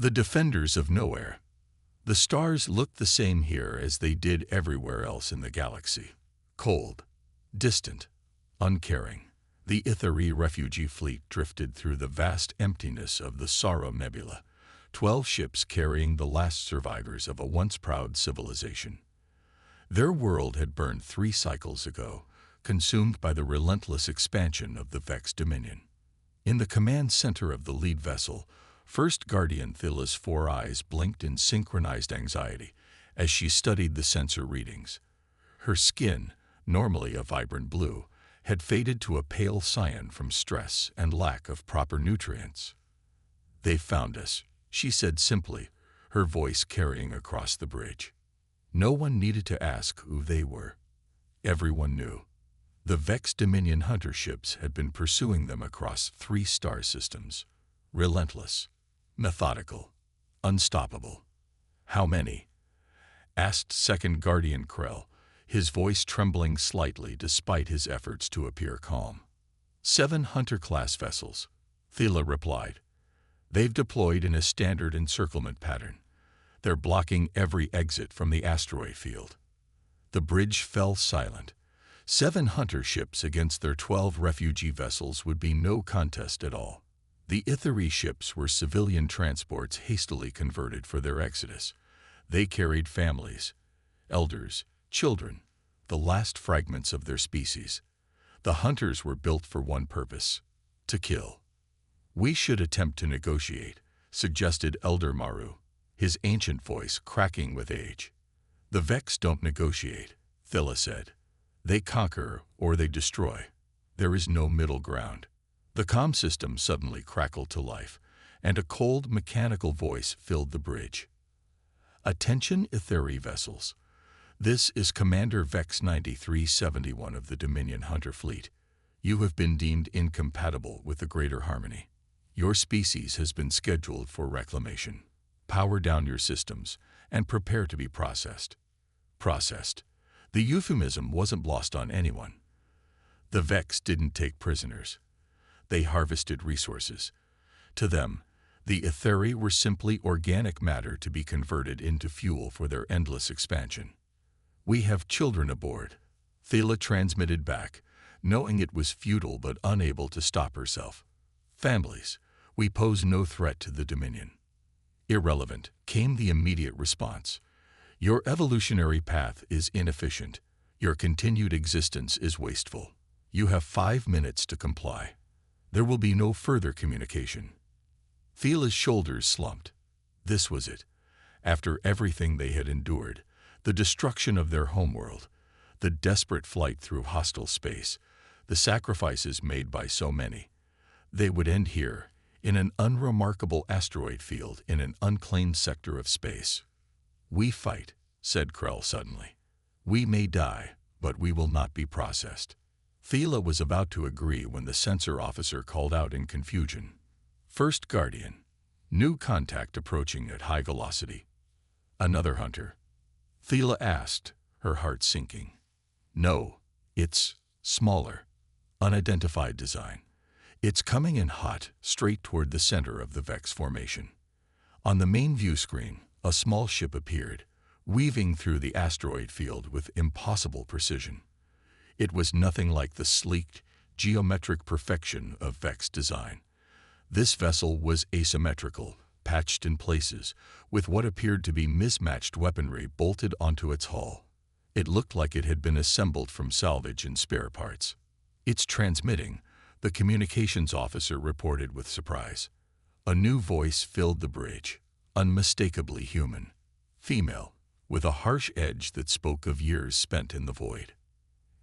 The defenders of nowhere. The stars looked the same here as they did everywhere else in the galaxy. Cold, distant, uncaring. The Ithari refugee fleet drifted through the vast emptiness of the Sorrow Nebula, 12 ships carrying the last survivors of a once proud civilization. Their world had burned 3 cycles ago, consumed by the relentless expansion of the Vex Dominion. In the command center of the lead vessel, First Guardian Thila's 4 eyes blinked in synchronized anxiety as she studied the sensor readings. Her skin, normally a vibrant blue, had faded to a pale cyan from stress and lack of proper nutrients. "They've found us," she said simply, her voice carrying across the bridge. No one needed to ask who they were. Everyone knew. The Vex Dominion hunter ships had been pursuing them across 3 star systems. Relentless, methodical, unstoppable. "How many?" asked Second Guardian Krell, his voice trembling slightly despite his efforts to appear calm. 7 hunter-class vessels," Thila replied. "They've deployed in a standard encirclement pattern. They're blocking every exit from the asteroid field." The bridge fell silent. 7 hunter ships against their 12 refugee vessels would be no contest at all. The Ithari ships were civilian transports hastily converted for their exodus. They carried families, elders, children, the last fragments of their species. The hunters were built for one purpose: to kill. "We should attempt to negotiate," suggested Elder Maru, his ancient voice cracking with age. "The Vex don't negotiate," Thila said. "They conquer or they destroy. There is no middle ground." The comm system suddenly crackled to life, and a cold, mechanical voice filled the bridge. "Attention Ithari vessels. This is Commander Vex 9371 of the Dominion Hunter Fleet. You have been deemed incompatible with the greater harmony. Your species has been scheduled for reclamation. Power down your systems and prepare to be processed." Processed. The euphemism wasn't lost on anyone. The Vex didn't take prisoners. They harvested resources. To them, the Ithari were simply organic matter to be converted into fuel for their endless expansion. "We have children aboard," Thila transmitted back, knowing it was futile but unable to stop herself. "Families. We pose no threat to the Dominion." "Irrelevant," came the immediate response. "Your evolutionary path is inefficient. Your continued existence is wasteful. You have 5 minutes to comply. There will be no further communication." Thila's shoulders slumped. This was it. After everything they had endured, the destruction of their homeworld, the desperate flight through hostile space, the sacrifices made by so many, they would end here, in an unremarkable asteroid field in an unclaimed sector of space. "We fight," said Krell suddenly. "We may die, but we will not be processed." Thila was about to agree when the sensor officer called out in confusion. "First Guardian. New contact approaching at high velocity." "Another hunter?" Thila asked, her heart sinking. "No, it's smaller, unidentified design. It's coming in hot, straight toward the center of the Vex formation." On the main view screen, a small ship appeared, weaving through the asteroid field with impossible precision. It was nothing like the sleek, geometric perfection of Vex design. This vessel was asymmetrical, patched in places, with what appeared to be mismatched weaponry bolted onto its hull. It looked like it had been assembled from salvage and spare parts. "It's transmitting," the communications officer reported with surprise. A new voice filled the bridge, unmistakably human. Female, with a harsh edge that spoke of years spent in the void.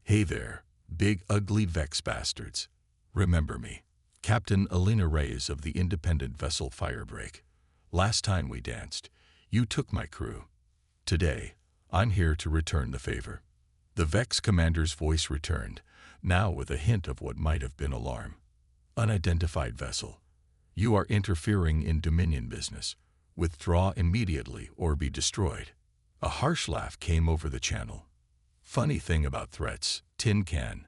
"Hey there, big ugly Vex bastards. Remember me. Captain Alina Reyes of the independent vessel Firebreak. Last time we danced, you took my crew. Today, I'm here to return the favor." The Vex commander's voice returned, now with a hint of what might have been alarm. "Unidentified vessel. You are interfering in Dominion business. Withdraw immediately or be destroyed." A harsh laugh came over the channel. "Funny thing about threats, Tin Can.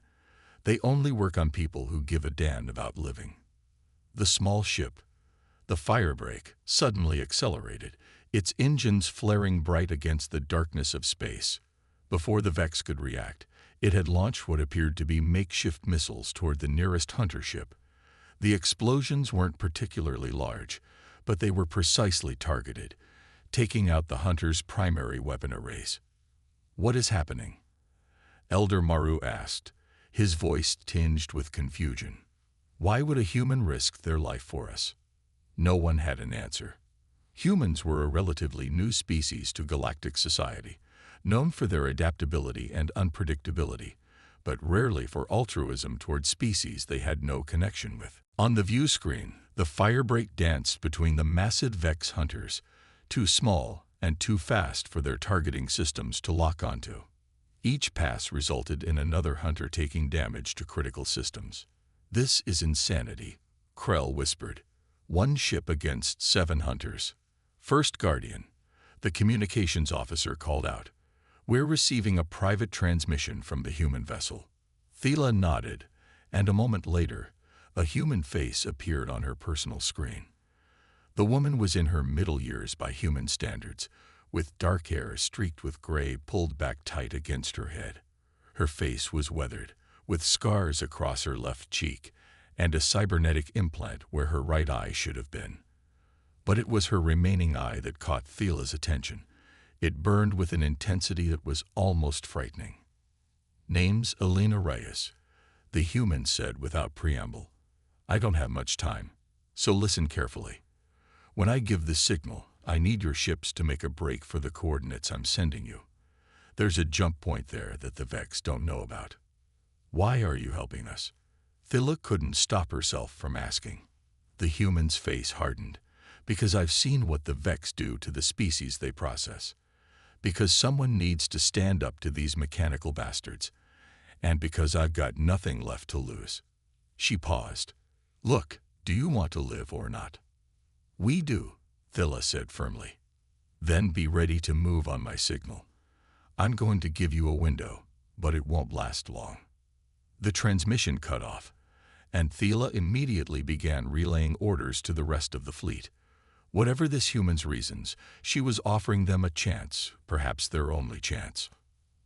They only work on people who give a damn about living." The small ship, The firebreak suddenly accelerated, its engines flaring bright against the darkness of space. Before the Vex could react, it had launched what appeared to be makeshift missiles toward the nearest hunter ship. The explosions weren't particularly large, but they were precisely targeted, taking out the hunter's primary weapon arrays. "What is happening?" Elder Maru asked, his voice tinged with confusion. "Why would a human risk their life for us?" No one had an answer. Humans were a relatively new species to galactic society, known for their adaptability and unpredictability, but rarely for altruism toward species they had no connection with. On the view screen, the firebreak danced between the massive Vex hunters, too small and too fast for their targeting systems to lock onto. Each pass resulted in another hunter taking damage to critical systems. "This is insanity," Krell whispered. "One ship against 7 hunters." "First Guardian," the communications officer called out. "We're receiving a private transmission from the human vessel." Thela nodded, and a moment later, a human face appeared on her personal screen. The woman was in her middle years by human standards, with dark hair streaked with gray pulled back tight against her head. Her face was weathered, with scars across her left cheek and a cybernetic implant where her right eye should have been. But it was her remaining eye that caught Thela's attention. It burned with an intensity that was almost frightening. "Name's Elena Reyes," the human said without preamble. "I don't have much time, so listen carefully. When I give the signal, I need your ships to make a break for the coordinates I'm sending you. There's a jump point there that the Vex don't know about." "Why are you helping us?" Thela couldn't stop herself from asking. The human's face hardened. "Because I've seen what the Vex do to the species they process. Because someone needs to stand up to these mechanical bastards. And because I've got nothing left to lose." She paused. "Look, do you want to live or not?" "We do," Thela said firmly. "Then be ready to move on my signal. I'm going to give you a window, but it won't last long." The transmission cut off, and Thela immediately began relaying orders to the rest of the fleet. Whatever this human's reasons, she was offering them a chance, perhaps their only chance.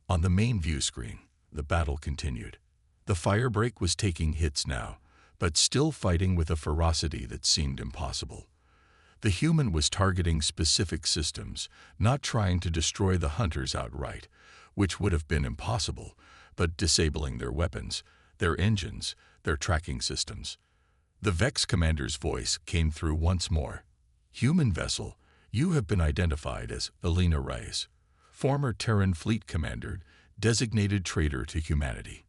On the main view screen, the battle continued. The firebreak was taking hits now, but still fighting with a ferocity that seemed impossible. The human was targeting specific systems, not trying to destroy the hunters outright, which would have been impossible, but disabling their weapons, their engines, their tracking systems. The Vex commander's voice came through once more. "Human vessel, you have been identified as Elena Reyes, former Terran fleet commander, designated traitor to humanity.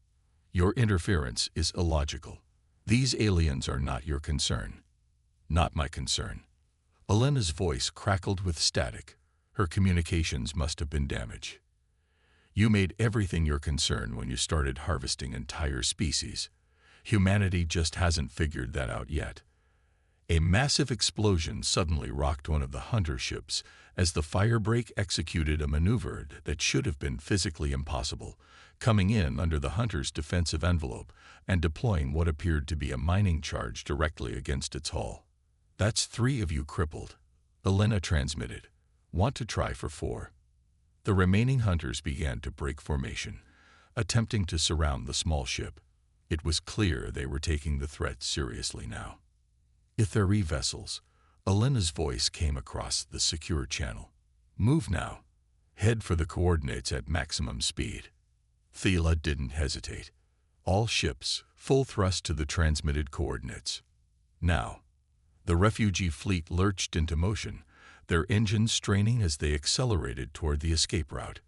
Your interference is illogical. These aliens are not your concern." "Not my concern." Elena's voice crackled with static. Her communications must have been damaged. "You made everything your concern when you started harvesting entire species. Humanity just hasn't figured that out yet." A massive explosion suddenly rocked one of the hunter ships as the firebreak executed a maneuver that should have been physically impossible, coming in under the hunter's defensive envelope and deploying what appeared to be a mining charge directly against its hull. "That's 3 of you crippled," Elena transmitted. "Want to try for 4?" The remaining hunters began to break formation, attempting to surround the small ship. It was clear they were taking the threat seriously now. "Ithari vessels," Elena's voice came across the secure channel. "Move now. Head for the coordinates at maximum speed." Thela didn't hesitate. All ships, full thrust to the transmitted coordinates. Now. The refugee fleet lurched into motion, their engines straining as they accelerated toward the escape route.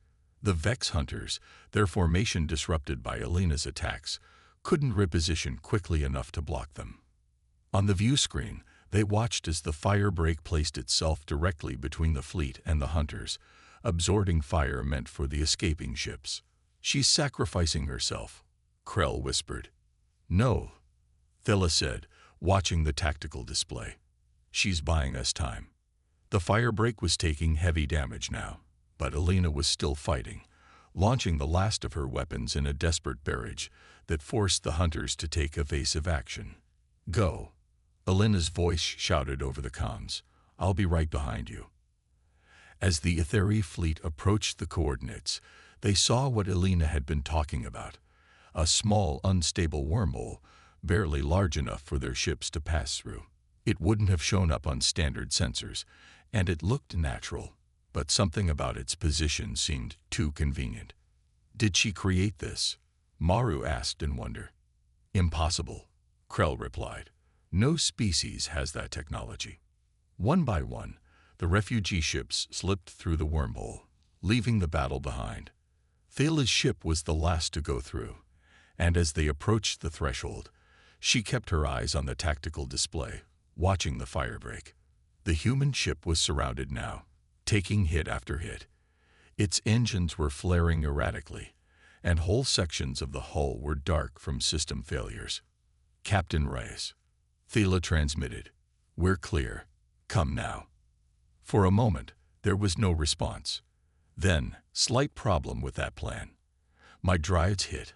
The Vex hunters, their formation disrupted by Elena's attacks, couldn't reposition quickly enough to block them. On the view screen, they watched as the firebreak placed itself directly between the fleet and the hunters, absorbing fire meant for the escaping ships. "She's sacrificing herself," Krell whispered. "No," Thela said, watching the tactical display. "She's buying us time." The firebreak was taking heavy damage now, but Elena was still fighting, launching the last of her weapons in a desperate barrage that forced the hunters to take evasive action. "Go." Elena's voice shouted over the comms. "I'll be right behind you." As the Etheri fleet approached the coordinates, they saw what Elena had been talking about. A small, unstable wormhole, barely large enough for their ships to pass through. It wouldn't have shown up on standard sensors, and it looked natural, but something about its position seemed too convenient. "Did she create this?" Maru asked in wonder. "Impossible," Krell replied. "No species has that technology." One by one, the refugee ships slipped through the wormhole, leaving the battle behind. Thela's ship was the last to go through, and as they approached the threshold, she kept her eyes on the tactical display, watching the firebreak. The human ship was surrounded now, taking hit after hit. Its engines were flaring erratically, and whole sections of the hull were dark from system failures. "Captain Reyes," Thela transmitted, "we're clear. Come now." For a moment, there was no response. Then, "Slight problem with that plan. My drives hit.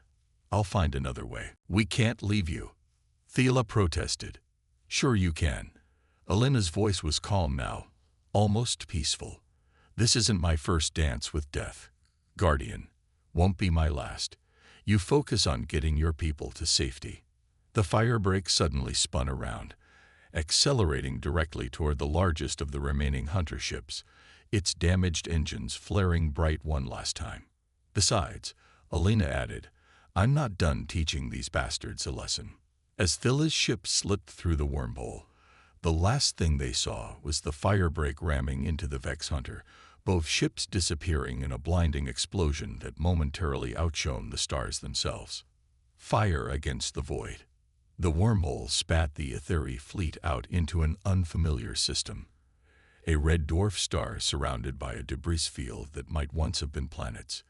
I'll find another way." "We can't leave you," Thela protested. "Sure you can." Elena's voice was calm now, almost peaceful. "This isn't my first dance with death. Guardian, won't be my last. You focus on getting your people to safety." The firebreak suddenly spun around, accelerating directly toward the largest of the remaining hunter ships, its damaged engines flaring bright one last time. "Besides," Elena added, "I'm not done teaching these bastards a lesson." As Thela's ship slipped through the wormhole, the last thing they saw was the firebreak ramming into the Vex Hunter, both ships disappearing in a blinding explosion that momentarily outshone the stars themselves. Fire against the void. The wormhole spat the Etheri fleet out into an unfamiliar system. A red dwarf star surrounded by a debris field that might once have been planets.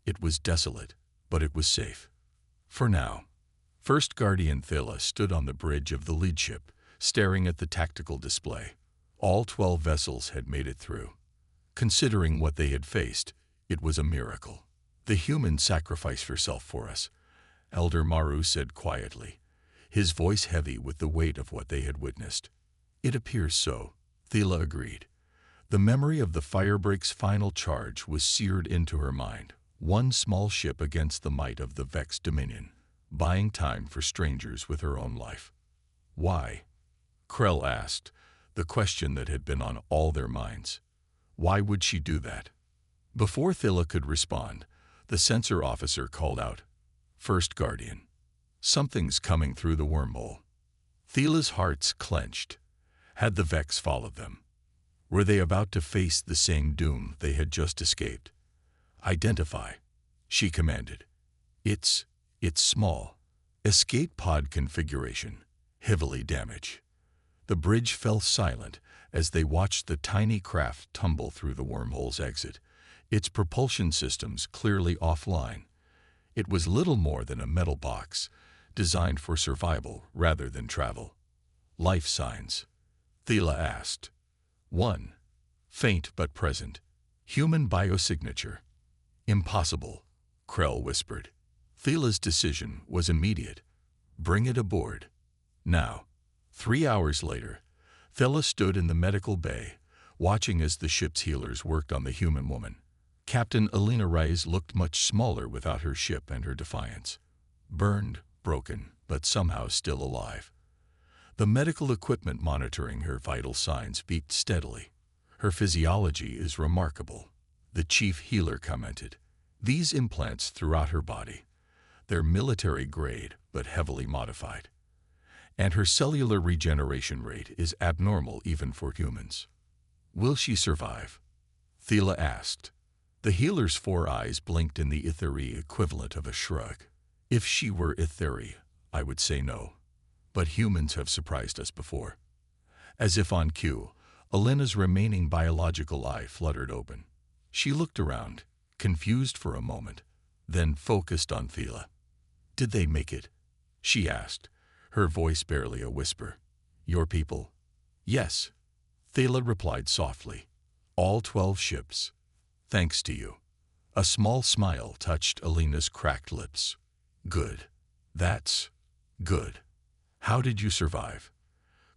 It was desolate, but it was safe. For now. First Guardian Thela stood on the bridge of the lead ship, staring at the tactical display. All 12 vessels had made it through. Considering what they had faced, it was a miracle. "The humans sacrificed herself for us," Elder Maru said quietly, his voice heavy with the weight of what they had witnessed. "It appears so," Thela agreed. The memory of the firebreak's final charge was seared into her mind. One small ship against the might of the Vex Dominion, buying time for strangers with her own life. "Why?" Krell asked, the question that had been on all their minds. Why would she do that? Before Thela could respond, the sensor officer called out, "First Guardian, something's coming through the wormhole." Thela's hearts clenched. Had the Vex followed them? Were they about to face the same doom they had just escaped? "Identify," she commanded. It's small. Escape pod configuration, heavily damaged." The bridge fell silent as they watched the tiny craft tumble through the wormhole's exit, its propulsion systems clearly offline. It was little more than a metal box, designed for survival rather than travel. "Life signs?" Thela asked. "1. Faint but present. Human biosignature." "Impossible," Krell whispered. Thela's decision was immediate. Bring it aboard. Now. 3 hours later, Thela stood in the medical bay, watching as the ship's healers worked on the human woman. Captain Elena Reyes looked much smaller without her ship and her Defiance. Burned, broken, but somehow still alive. The medical equipment monitoring her vital signs beeped steadily. "Her physiology is remarkable," the chief healer commented. "These implants throughout her body. They're military grade, but heavily modified. And her cellular regeneration rate is abnormal even for humans." "Will she survive?" Thela asked. The healer's 4 eyes blinked in the Etheri equivalent of a shrug. "If she were Etheri, I would say no. But humans have surprised us before." As if on cue, Elena's remaining biological eye fluttered open. She looked around, confused for a moment, then focused on Thela. "Did they make it?" she asked, her voice barely a whisper. "Your people?" "Yes," Thela replied softly. "All 12 ships. Thanks to you." A small smile touched Elena's cracked lips. "Good. That's good. How did you survive?"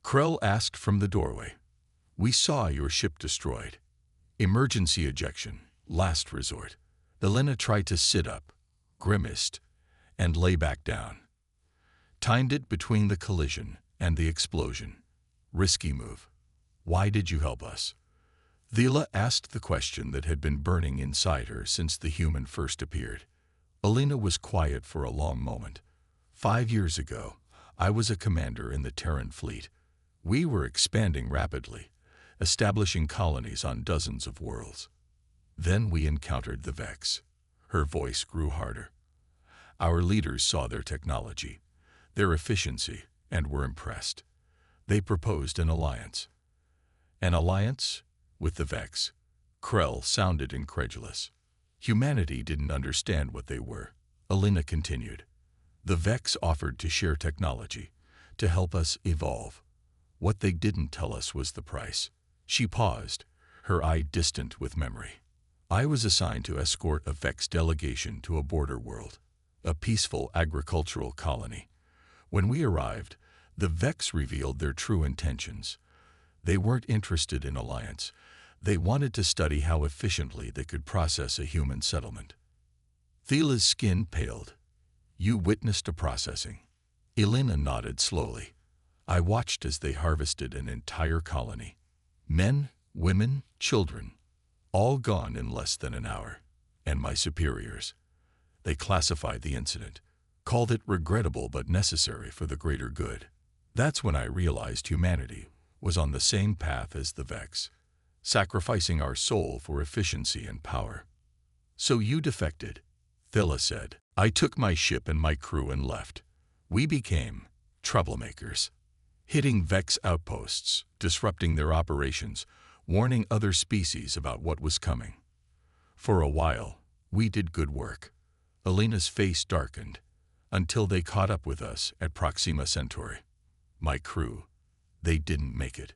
Krell asked from the doorway. We saw your ship destroyed. Emergency ejection, last resort. Elena tried to sit up, grimaced, and lay back down. Timed it between the collision and the explosion. Risky move. Why did you help us? Thela asked the question that had been burning inside her since the human first appeared. Elena was quiet for a long moment. 5 years ago, I was a commander in the Terran fleet. We were expanding rapidly, establishing colonies on dozens of worlds. Then we encountered the Vex. Her voice grew harder. Our leaders saw their technology, their efficiency, and were impressed. They proposed an alliance. An alliance? With the Vex. Krell sounded incredulous. Humanity didn't understand what they were. Elena continued. The Vex offered to share technology, to help us evolve. What they didn't tell us was the price. She paused, her eye distant with memory. I was assigned to escort a Vex delegation to a border world, a peaceful agricultural colony. When we arrived, the Vex revealed their true intentions. They weren't interested in alliance. They wanted to study how efficiently they could process a human settlement. Thela's skin paled. You witnessed a processing. Elena nodded slowly. I watched as they harvested an entire colony. Men, women, children, all gone in less than an hour. And my superiors. They classified the incident, called it regrettable but necessary for the greater good. That's when I realized humanity was on the same path as the Vex, sacrificing our soul for efficiency and power. So you defected, Thela said. I took my ship and my crew and left. We became troublemakers, hitting Vex outposts, disrupting their operations, warning other species about what was coming. For a while, we did good work. Elena's face darkened, until they caught up with us at Proxima Centauri. My crew, they didn't make it.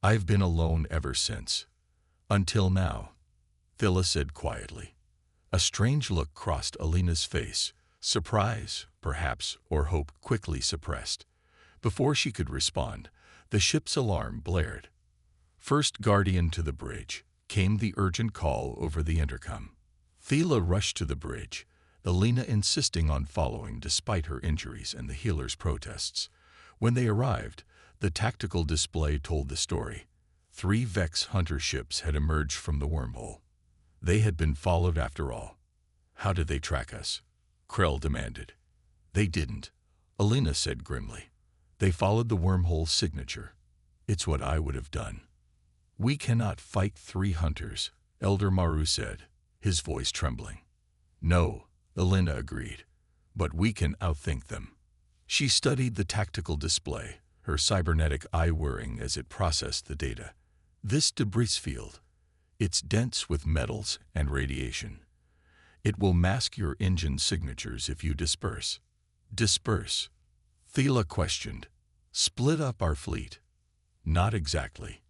I've been alone ever since. Until now, Thela said quietly. A strange look crossed Elena's face, surprise, perhaps, or hope quickly suppressed. Before she could respond, the ship's alarm blared. First Guardian to the bridge, came the urgent call over the intercom. Thela rushed to the bridge, Elena insisting on following despite her injuries and the healer's protests. When they arrived, the tactical display told the story. 3 Vex hunter ships had emerged from the wormhole. They had been followed after all. How did they track us? Krell demanded. They didn't, Elena said grimly. They followed the wormhole's signature. It's what I would have done. We cannot fight 3 hunters, Elder Maru said, his voice trembling. No, Elena agreed, but we can outthink them. She studied the tactical display, her cybernetic eye whirring as it processed the data. This debris field, it's dense with metals and radiation. It will mask your engine signatures if you disperse. Disperse? Thela questioned. Split up our fleet? Not exactly.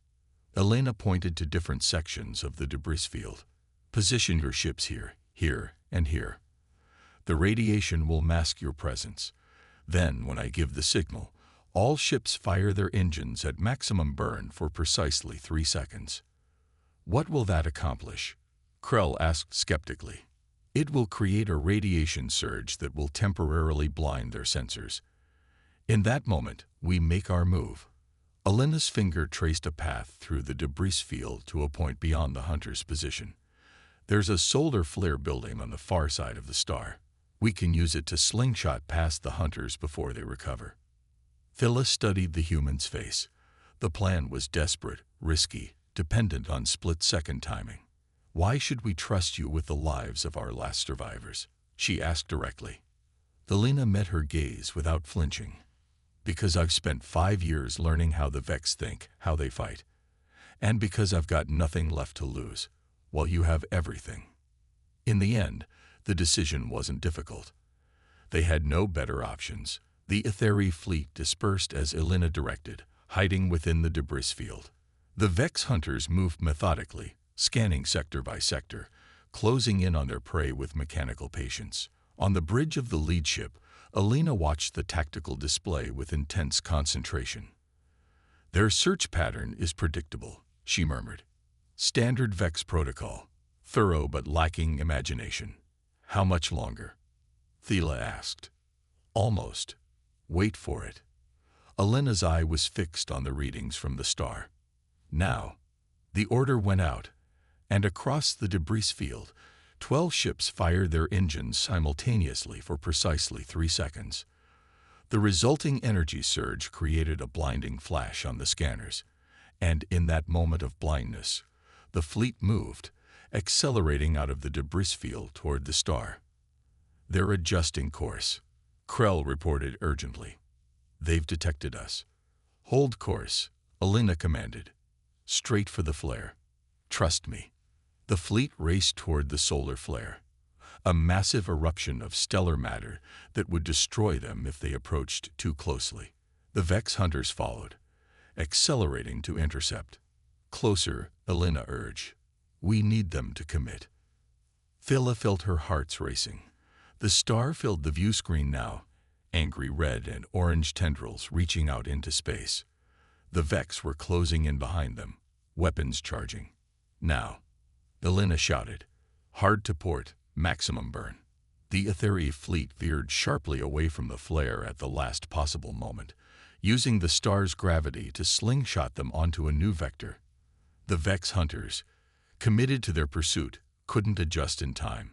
Elena pointed to different sections of the debris field. Position your ships here, here, and here. The radiation will mask your presence. Then, when I give the signal, all ships fire their engines at maximum burn for precisely 3 seconds. What will that accomplish? Krell asked skeptically. It will create a radiation surge that will temporarily blind their sensors. In that moment, we make our move. Elena's finger traced a path through the debris field to a point beyond the hunter's position. There's a solar flare building on the far side of the star. We can use it to slingshot past the hunters before they recover. Thela studied the human's face. The plan was desperate, risky, dependent on split-second timing. Why should we trust you with the lives of our last survivors? She asked directly. Elena met her gaze without flinching. Because I've spent 5 years learning how the Vex think, how they fight. And because I've got nothing left to lose, while you have everything. In the end, the decision wasn't difficult. They had no better options. The Etheri fleet dispersed as Elena directed, hiding within the debris field. The Vex hunters moved methodically, scanning sector by sector, closing in on their prey with mechanical patience. On the bridge of the lead ship, Elena watched the tactical display with intense concentration. Their search pattern is predictable, she murmured. Standard Vex protocol, thorough but lacking imagination. How much longer? Thela asked. Almost. Wait for it. Alina's eye was fixed on the readings from the star. Now, the order went out, and across the debris field, 12 ships fired their engines simultaneously for precisely 3 seconds. The resulting energy surge created a blinding flash on the scanners, and in that moment of blindness, the fleet moved, accelerating out of the debris field toward the star. They're adjusting course, Krell reported urgently. They've detected us. Hold course, Alina commanded. Straight for the flare. Trust me. The fleet raced toward the solar flare, a massive eruption of stellar matter that would destroy them if they approached too closely. The Vex hunters followed, accelerating to intercept. Closer, Alina urged. We need them to commit. Thela felt her heart's racing. The star filled the view screen now, angry red and orange tendrils reaching out into space. The Vex were closing in behind them, weapons charging. Now, Alina shouted. Hard to port, maximum burn. The Etheri fleet veered sharply away from the flare at the last possible moment, using the star's gravity to slingshot them onto a new vector. The Vex hunters, committed to their pursuit, couldn't adjust in time.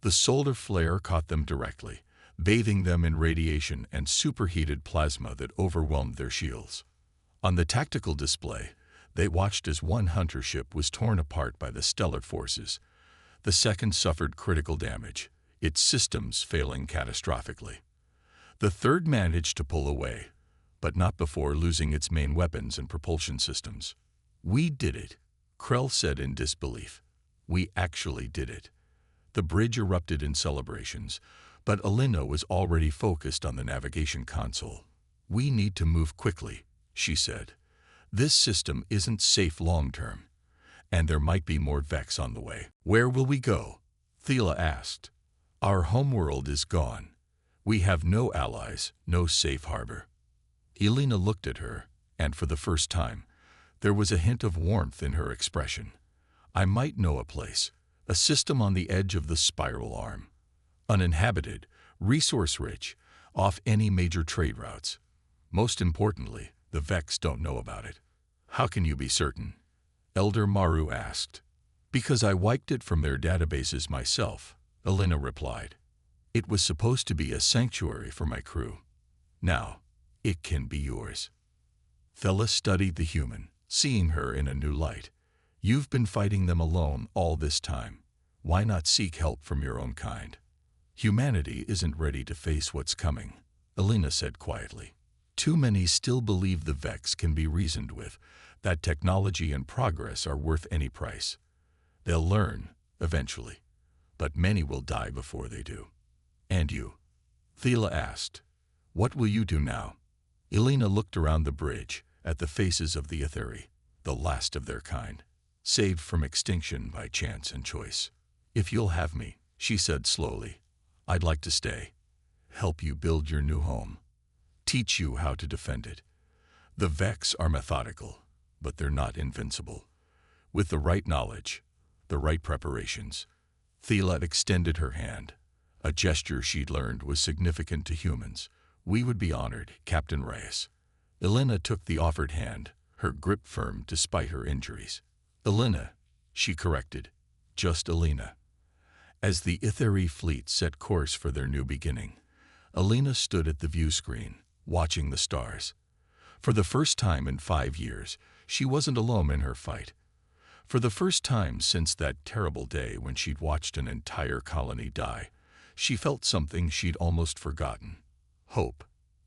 The solar flare caught them directly, bathing them in radiation and superheated plasma that overwhelmed their shields. On the tactical display, they watched as one hunter ship was torn apart by the stellar forces. The second suffered critical damage, its systems failing catastrophically. The third managed to pull away, but not before losing its main weapons and propulsion systems. We did it, Krell said in disbelief. We actually did it. The bridge erupted in celebrations, but Alina was already focused on the navigation console. We need to move quickly, she said. This system isn't safe long-term, and there might be more Vex on the way. Where will we go? Thela asked. Our homeworld is gone. We have no allies, no safe harbor. Alina looked at her, and for the first time, there was a hint of warmth in her expression. I might know a place, a system on the edge of the spiral arm. Uninhabited, resource-rich, off any major trade routes. Most importantly, the Vex don't know about it. How can you be certain? Elder Maru asked. Because I wiped it from their databases myself, Alina replied. It was supposed to be a sanctuary for my crew. Now, it can be yours. Thela studied the human, seeing her in a new light. You've been fighting them alone all this time. Why not seek help from your own kind? Humanity isn't ready to face what's coming, Alina said quietly. Too many still believe the Vex can be reasoned with, that technology and progress are worth any price. They'll learn, eventually, but many will die before they do. And you? Thela asked. What will you do now? Alina looked around the bridge, at the faces of the Etheri, the last of their kind, saved from extinction by chance and choice. If you'll have me, she said slowly, I'd like to stay. Help you build your new home. Teach you how to defend it. The Vex are methodical, but they're not invincible. With the right knowledge, the right preparations. Thela extended her hand. A gesture she'd learned was significant to humans. We would be honored, Captain Reyes. Alina took the offered hand, her grip firm despite her injuries. Alina, she corrected. Just Alina. As the Etheri fleet set course for their new beginning, Alina stood at the view screen, watching the stars. For the first time in 5 years, she wasn't alone in her fight. For the first time since that terrible day when she'd watched an entire colony die, she felt something she'd almost forgotten. Hope.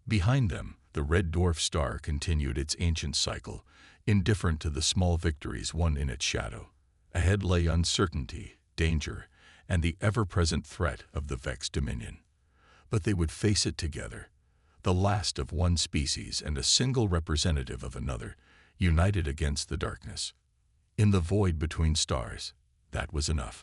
Behind them, the red dwarf star continued its ancient cycle, indifferent to the small victories won in its shadow. Ahead lay uncertainty, danger, and the ever-present threat of the Vex dominion. But they would face it together, the last of one species and a single representative of another, united against the darkness. In the void between stars, that was enough.